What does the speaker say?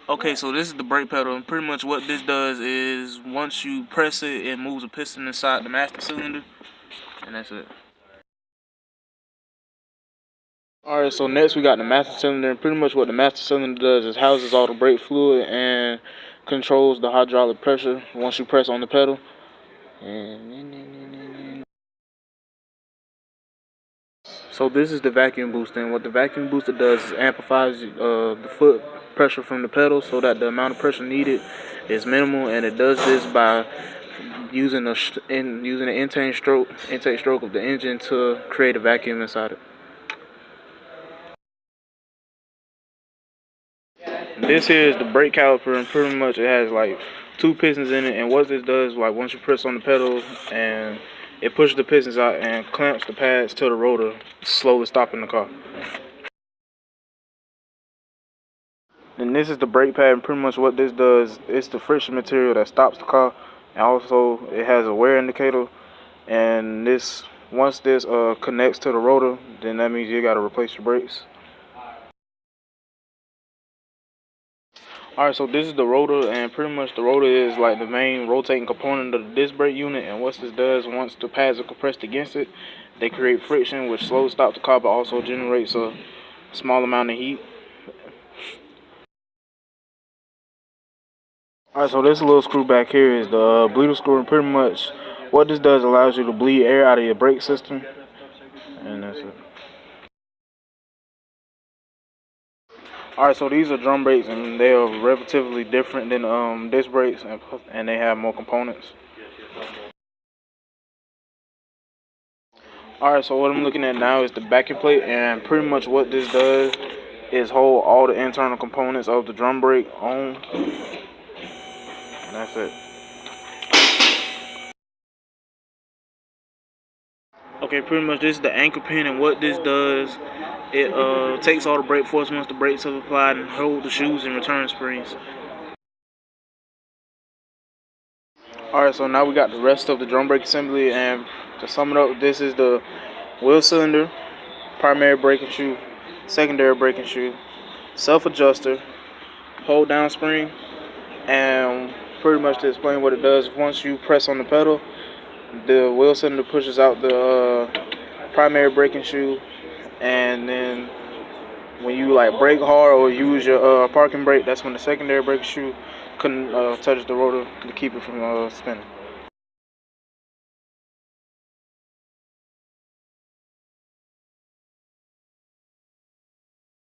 Okay, so this is the brake pedal, and pretty much what this does is once you press it, it moves a piston inside the master cylinder, and that's it. Alright, so next we got the master cylinder, and pretty much what the master cylinder does is houses all the brake fluid and controls the hydraulic pressure once you press on the pedal. So this is the vacuum booster, and what the vacuum booster does is amplifies the foot pressure from the pedal so that the amount of pressure needed is minimal, and it does this by using the intake stroke of the engine to create a vacuum inside it. This here is the brake caliper, and pretty much it has like 2 pistons in it, and what this does, like once you press on the pedal, and it pushes the pistons out and clamps the pads to the rotor, slowly stopping the car. And this is the brake pad, and pretty much what this does, it's the friction material that stops the car, and also it has a wear indicator, and once this connects to the rotor, then that means you gotta replace your brakes. Alright, so this is the rotor, and pretty much the rotor is like the main rotating component of the disc brake unit, and what this does, once the pads are compressed against it, they create friction, which slows stops the car, but also generates a small amount of heat. Alright, so this little screw back here is the bleeder screw, and pretty much what this does allows you to bleed air out of your brake system, and that's it. Alright, so these are drum brakes, and they are relatively different than disc brakes, and they have more components. Alright, so what I'm looking at now is the backing plate, and pretty much what this does is hold all the internal components of the drum brake on, and that's it. Okay, pretty much this is the anchor pin, and what this does, it takes all the brake force once the brakes have applied and hold the shoes and return springs. Alright, so now we got the rest of the drum brake assembly, and to sum it up, this is the wheel cylinder, primary braking shoe, secondary braking shoe, self-adjuster, hold down spring, and pretty much to explain what it does, once you press on the pedal, the wheel cylinder pushes out the primary braking shoe, and then when you like brake hard or use your parking brake, that's when the secondary braking shoe couldn't touch the rotor to keep it from spinning.